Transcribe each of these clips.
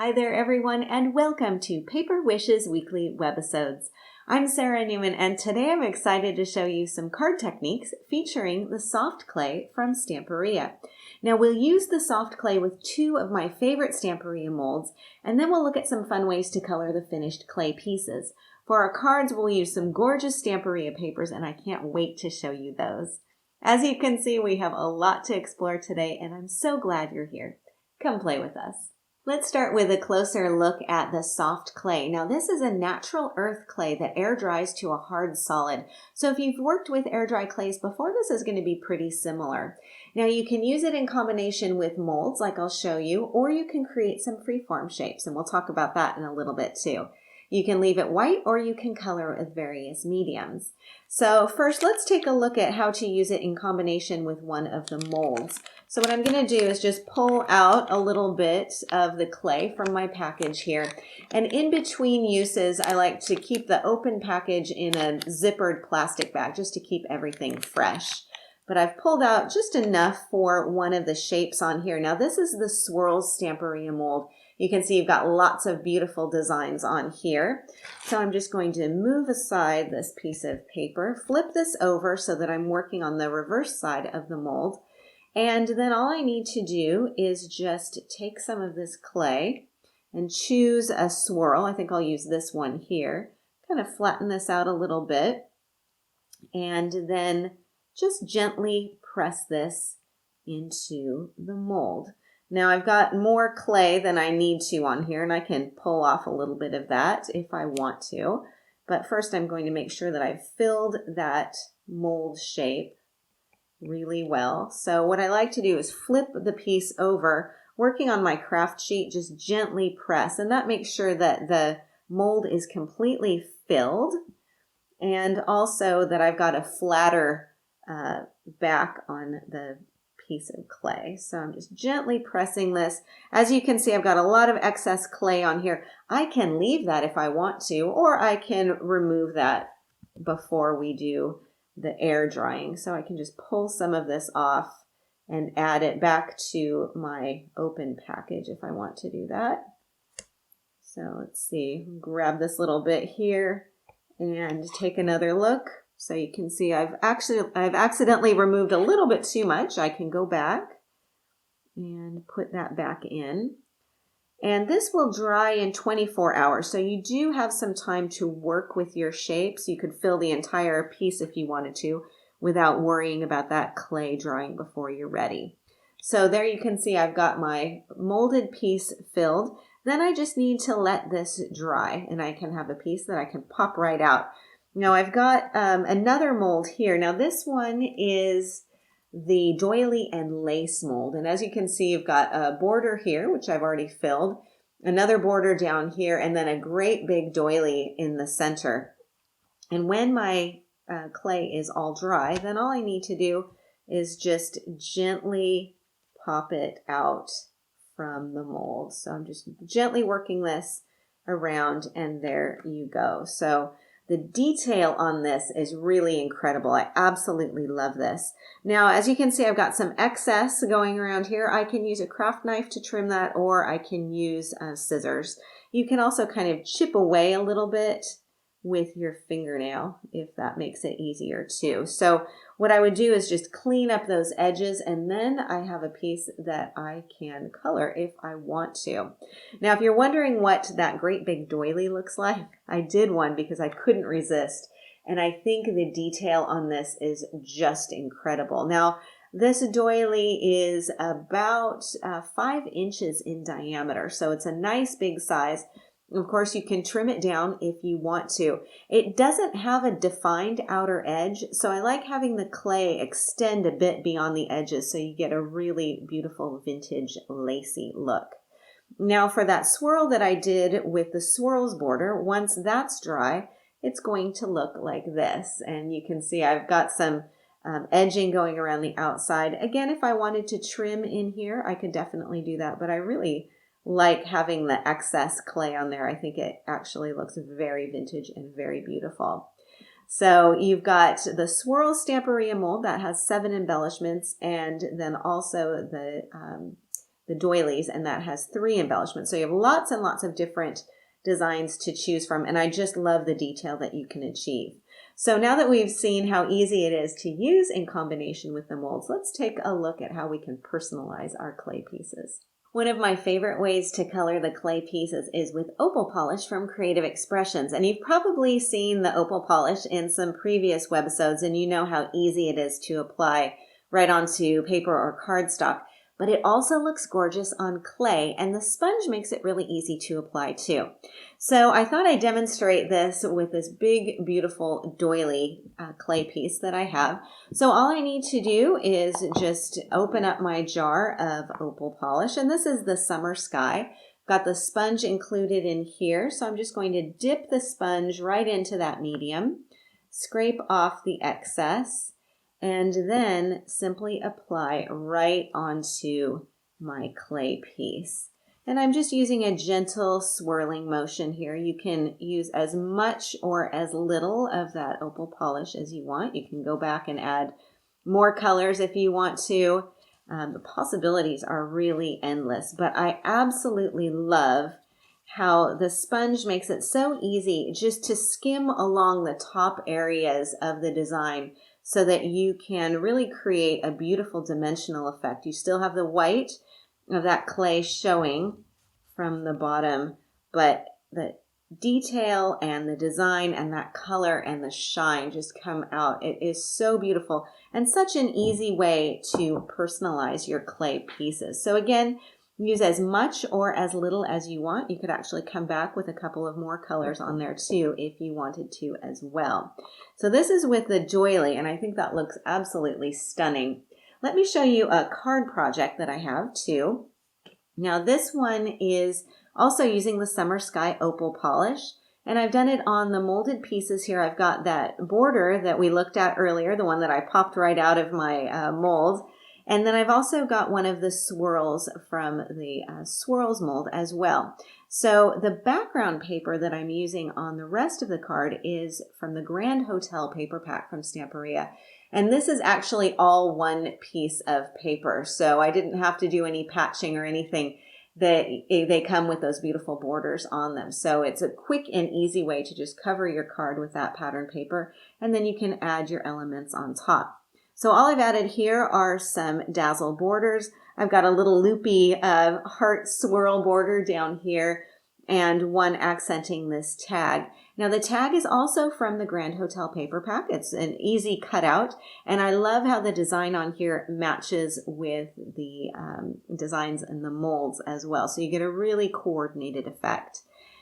Hi there everyone, and welcome to Paper Wishes Weekly Webisodes. I'm Sarah Newman, and today I'm excited to show you some card techniques featuring the soft clay from Stamperia. Now we'll use the soft clay with two of my favorite Stamperia molds, and then we'll look at some fun ways to color the finished clay pieces. For our cards, we'll use some gorgeous Stamperia papers, and I can't wait to show you those. As you can see, we have a lot to explore today, and I'm so glad you're here. Come play with us. Let's start with a closer look at the soft clay. Now this is a natural earth clay that air dries to a hard solid. So if you've worked with air dry clays before, this is going to be pretty similar. Now you can use it in combination with molds like I'll show you, or you can create some freeform shapes, and we'll talk about that in a little bit too. You can leave it white or you can color it with various mediums. So first let's take a look at how to use it in combination with one of the molds. So what I'm going to do is just pull out a little bit of the clay from my package here. And in between uses, I like to keep the open package in a zippered plastic bag just to keep everything fresh. But I've pulled out just enough for one of the shapes on here. Now this is the Swirls Stamperia mold. You can see you've got lots of beautiful designs on here. So I'm just going to move aside this piece of paper, flip this over so that I'm working on the reverse side of the mold. And then all I need to do is just take some of this clay and choose a swirl. I think I'll use this one here. Kind of flatten this out a little bit and then just gently press this into the mold. Now I've got more clay than I need to on here, and I can pull off a little bit of that if I want to. But first I'm going to make sure that I've filled that mold shape really well. So what I like to do is flip the piece over, working on my craft sheet, just gently press, and that makes sure that the mold is completely filled, and also that I've got a flatter back on the piece of clay. So I'm just gently pressing this. As you can see, I've got a lot of excess clay on here. I can leave that if I want to, or I can remove that before we do the air drying. So I can just pull some of this off and add it back to my open package if I want to do that. So let's see, grab this little bit here and take another look. So you can see I've accidentally removed a little bit too much. I can go back and put that back in. And this will dry in 24 hours. So you do have some time to work with your shapes. You could fill the entire piece if you wanted to without worrying about that clay drying before you're ready. So there you can see I've got my molded piece filled. Then I just need to let this dry and I can have a piece that I can pop right out. Now I've got another mold here. Now this one is the doily and lace mold. And as you can see, you've got a border here, which I've already filled, another border down here, and then a great big doily in the center. And when my clay is all dry, then all I need to do is just gently pop it out from the mold. So I'm just gently working this around, and there you go. So the detail on this is really incredible. I absolutely love this. Now, as you can see, I've got some excess going around here. I can use a craft knife to trim that, or I can use scissors. You can also kind of chip away a little bit with your fingernail if that makes it easier too. So what I would do is just clean up those edges, and then I have a piece that I can color if I want to. Now, if you're wondering what that great big doily looks like, I did one because I couldn't resist. And I think the detail on this is just incredible. Now, this doily is about 5 inches in diameter. So it's a nice big size. Of course, you can trim it down if you want to. It doesn't have a defined outer edge, so I like having the clay extend a bit beyond the edges so you get a really beautiful vintage lacy look. Now for that swirl that I did with the swirls border, once that's dry, it's going to look like this. And you can see I've got some edging going around the outside. Again, if I wanted to trim in here, I could definitely do that, but I really like having the excess clay on there. I think it actually looks very vintage and very beautiful. So you've got the Swirl Stamperia mold that has 7 embellishments, and then also the the doilies, and that has 3 embellishments. So you have lots and lots of different designs to choose from, and I just love the detail that you can achieve. So now that we've seen how easy it is to use in combination with the molds, let's take a look at how we can personalize our clay pieces. One of my favorite ways to color the clay pieces is with opal polish from Creative Expressions. And you've probably seen the opal polish in some previous webisodes, and you know how easy it is to apply right onto paper or cardstock. But it also looks gorgeous on clay, and the sponge makes it really easy to apply too. So I thought I'd demonstrate this with this big, beautiful doily clay piece that I have. So all I need to do is just open up my jar of opal polish, and this is the Summer Sky. Got the sponge included in here, so I'm just going to dip the sponge right into that medium, scrape off the excess, and then simply apply right onto my clay piece. And I'm just using a gentle swirling motion here. You can use as much or as little of that opal polish as you want. You can go back and add more colors if you want to. The possibilities are really endless, but I absolutely love how the sponge makes it so easy just to skim along the top areas of the design, so that you can really create a beautiful dimensional effect. You still have the white of that clay showing from the bottom, but the detail and the design and that color and the shine just come out. It is so beautiful and such an easy way to personalize your clay pieces. So again, use as much or as little as you want. You could actually come back with a couple of more colors on there too if you wanted to as well. So this is with the doily, and I think that looks absolutely stunning. Let me show you a card project that I have too. Now this one is also using the Summer Sky opal polish, and I've done it on the molded pieces here. I've got that border that we looked at earlier, the one that I popped right out of my mold. And then I've also got one of the swirls from the swirls mold as well. So the background paper that I'm using on the rest of the card is from the Grand Hotel paper pack from Stamperia. And this is actually all one piece of paper. So I didn't have to do any patching or anything. They come with those beautiful borders on them. So it's a quick and easy way to just cover your card with that pattern paper. And then you can add your elements on top. So all I've added here are some dazzle borders. I've got a little loopy heart swirl border down here and one accenting this tag. Now the tag is also from the Grand Hotel paper pack. It's an easy cutout, and I love how the design on here matches with the designs in the molds as well. So you get a really coordinated effect.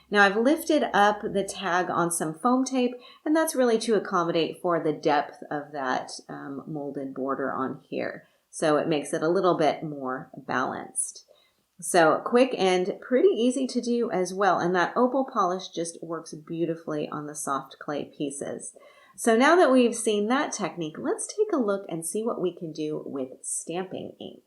Now I've lifted up the tag on some foam tape, and that's really to accommodate for the depth of that molded border on here. So it makes it a little bit more balanced. So quick and pretty easy to do as well. And that opal polish just works beautifully on the soft clay pieces. So now that we've seen that technique, let's take a look and see what we can do with stamping ink.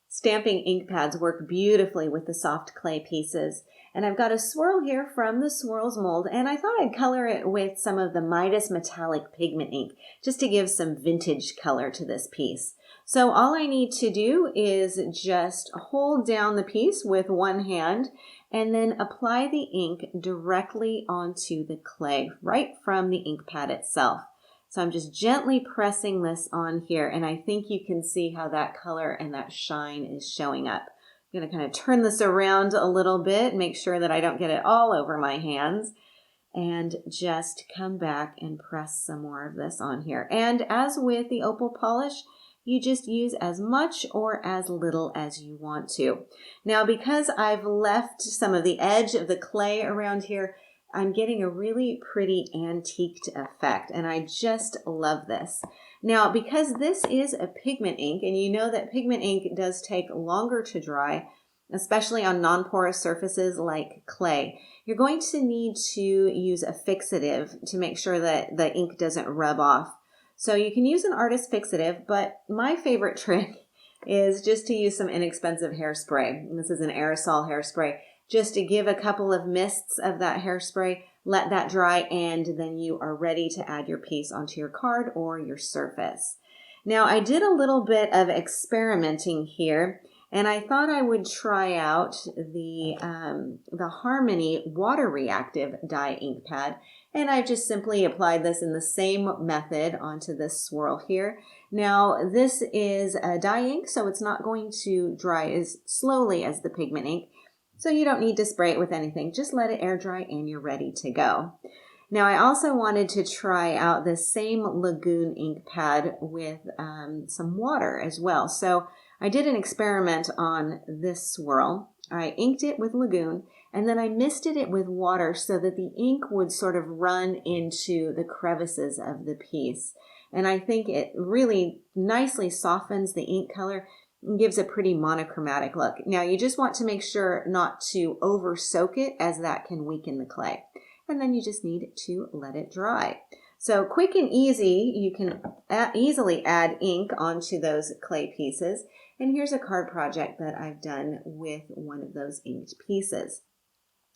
Stamping ink pads work beautifully with the soft clay pieces. And I've got a swirl here from the Swirls mold, and I thought I'd color it with some of the Midas Metallic Pigment ink, just to give some vintage color to this piece. So all I need to do is just hold down the piece with one hand and then apply the ink directly onto the clay, right from the ink pad itself. So I'm just gently pressing this on here, and I think you can see how that color and that shine is showing up. I'm going to kind of turn this around a little bit, make sure that I don't get it all over my hands, and just come back and press some more of this on here. And as with the opal polish, you just use as much or as little as you want to. Now, because I've left some of the edge of the clay around here, I'm getting a really pretty antiqued effect, and I just love this. Now, because this is a pigment ink, and you know that pigment ink does take longer to dry, especially on non-porous surfaces like clay, you're going to need to use a fixative to make sure that the ink doesn't rub off. So you can use an artist fixative, but my favorite trick is just to use some inexpensive hairspray. And this is an aerosol hairspray. Just to give a couple of mists of that hairspray, let that dry, and then you are ready to add your piece onto your card or your surface. Now, I did a little bit of experimenting here, And I thought I would try out the Harmony water reactive dye ink pad. And I've just simply applied this in the same method onto this swirl here. Now, this is a dye ink, so it's not going to dry as slowly as the pigment ink. So you don't need to spray it with anything. Just let it air dry and you're ready to go. Now, I also wanted to try out this same Lagoon ink pad with some water as well. So I did an experiment on this swirl. I inked it with Lagoon, and then I misted it with water so that the ink would sort of run into the crevices of the piece. And I think it really nicely softens the ink color and gives a pretty monochromatic look. Now, you just want to make sure not to over soak it, as that can weaken the clay. And then you just need to let it dry. So quick and easy, you can easily add ink onto those clay pieces. And here's a card project that I've done with one of those inked pieces.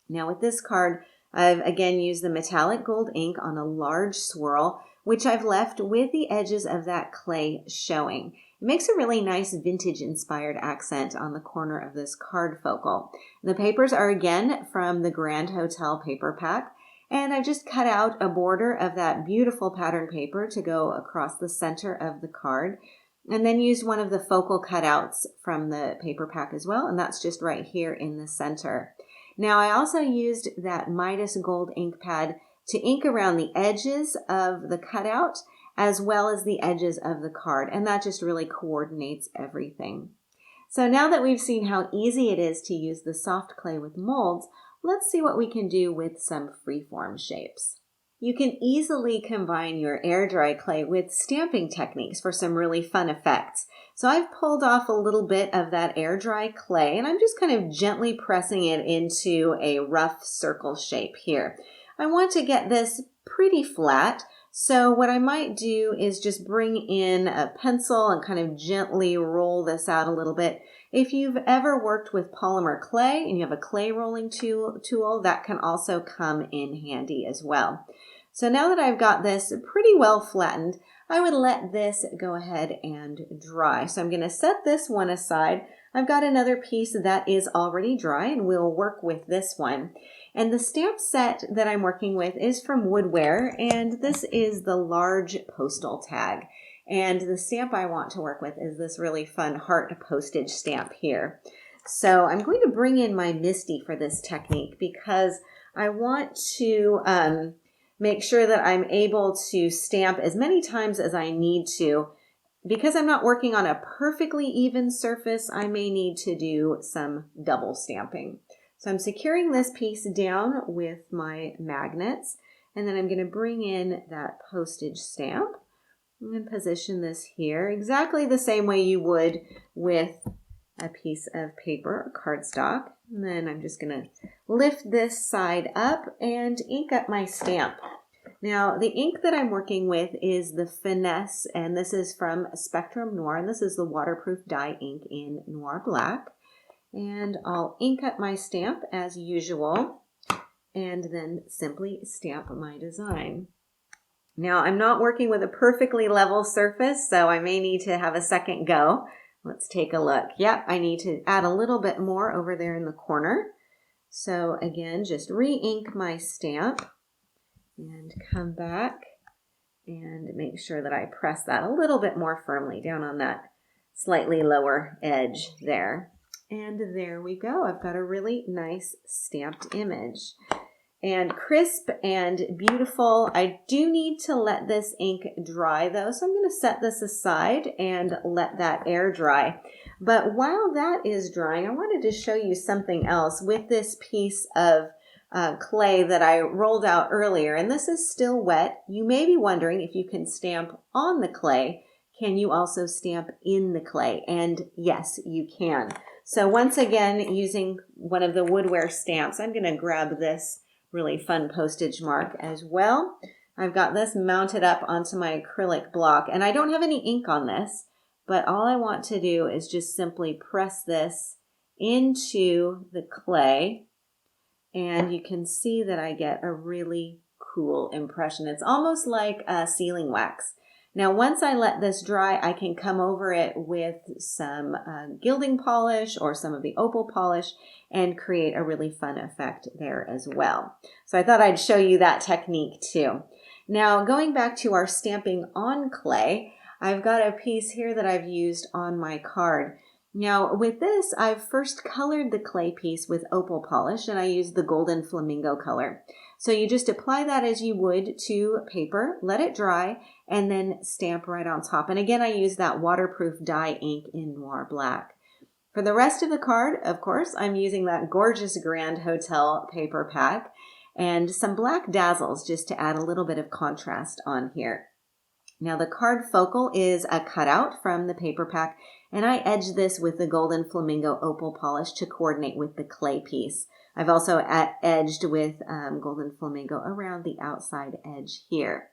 Now with this card, I've again used the metallic gold ink on a large swirl, which I've left with the edges of that clay showing. It makes a really nice vintage-inspired accent on the corner of this card focal. The papers are again from the Grand Hotel paper pack, and I've just cut out a border of that beautiful pattern paper to go across the center of the card, and then used one of the focal cutouts from the paper pack as well, and that's just right here in the center. Now, I also used that Midas gold ink pad to ink around the edges of the cutout as well as the edges of the card, and that just really coordinates everything. So now that we've seen how easy it is to use the soft clay with molds, let's see what we can do with some freeform shapes. You can easily combine your air dry clay with stamping techniques for some really fun effects. So I've pulled off a little bit of that air dry clay, and I'm just kind of gently pressing it into a rough circle shape here. I want to get this pretty flat, so what I might do is just bring in a pencil and kind of gently roll this out a little bit. If you've ever worked with polymer clay and you have a clay rolling tool, that can also come in handy as well. So now that I've got this pretty well flattened, I would let this go ahead and dry. So I'm going to set this one aside. I've got another piece that is already dry, and we'll work with this one. And the stamp set that I'm working with is from Woodware, and this is the large postal tag. And the stamp I want to work with is this really fun heart postage stamp here. So I'm going to bring in my MISTI for this technique because I want to make sure that I'm able to stamp as many times as I need to. Because I'm not working on a perfectly even surface, I may need to do some double stamping. So I'm securing this piece down with my magnets, and then I'm going to bring in that postage stamp and position this here exactly the same way you would with a piece of paper or cardstock. And then I'm just going to lift this side up and ink up my stamp. Now, the ink that I'm working with is the Finesse, and this is from Spectrum Noir, and this is the waterproof dye ink in Noir Black. And I'll ink up my stamp as usual, and then simply stamp my design. Now, I'm not working with a perfectly level surface, so I may need to have a second go. Let's take a look. Yep, I need to add a little bit more over there in the corner. So again, just re-ink my stamp and come back and make sure that I press that a little bit more firmly down on that slightly lower edge there. And there we go. I've got a really nice stamped image. And crisp and beautiful. I do need to let this ink dry though, so I'm going to set this aside and let that air dry. But while that is drying, I wanted to show you something else with this piece of clay that I rolled out earlier, and this is still wet. You may be wondering if you can stamp on the clay. Can you also stamp in the clay? And yes, you can. So once again, using one of the Woodware stamps, I'm going to grab this really fun postage mark as well. I've got this mounted up onto my acrylic block, and I don't have any ink on this, but all I want to do is just simply press this into the clay, and you can see that I get a really cool impression. It's almost like sealing wax. Now, once I let this dry, I can come over it with some gilding polish or some of the opal polish and create a really fun effect there as well. So I thought I'd show you that technique too. Now, going back to our stamping on clay, I've got a piece here that I've used on my card. Now, with this, I've first colored the clay piece with opal polish, and I used the golden flamingo color. So you just apply that as you would to paper, let it dry, and then stamp right on top. And again, I use that waterproof dye ink in Noir Black. For the rest of the card, of course, I'm using that gorgeous Grand Hotel paper pack and some black dazzles just to add a little bit of contrast on here. Now the card focal is a cutout from the paper pack, and I edged this with the golden flamingo opal polish to coordinate with the clay piece. I've also edged with golden flamingo around the outside edge here.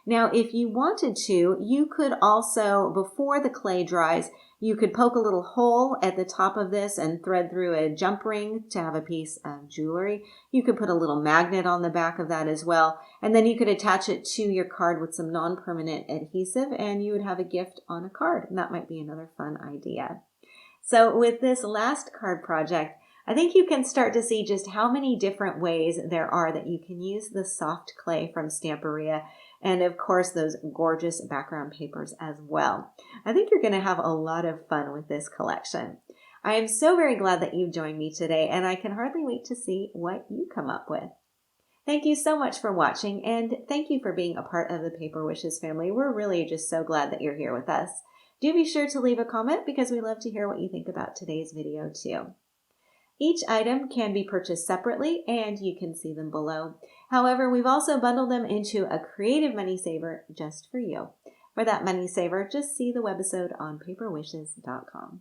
Now, if you wanted to, you could also, before the clay dries, you could poke a little hole at the top of this and thread through a jump ring to have a piece of jewelry. You could put a little magnet on the back of that as well, and then you could attach it to your card with some non-permanent adhesive, and you would have a gift on a card, and that might be another fun idea. So with this last card project, I think you can start to see just how many different ways there are that you can use the soft clay from Stamperia, and of course those gorgeous background papers as well. I think you're going to have a lot of fun with this collection. I am so very glad that you've joined me today, and I can hardly wait to see what you come up with. Thank you so much for watching, and thank you for being a part of the Paper Wishes family. We're really just so glad that you're here with us. Do be sure to leave a comment because we love to hear what you think about today's video too. Each item can be purchased separately, and you can see them below. However, we've also bundled them into a creative money saver just for you. For that money saver, just see the webisode on paperwishes.com.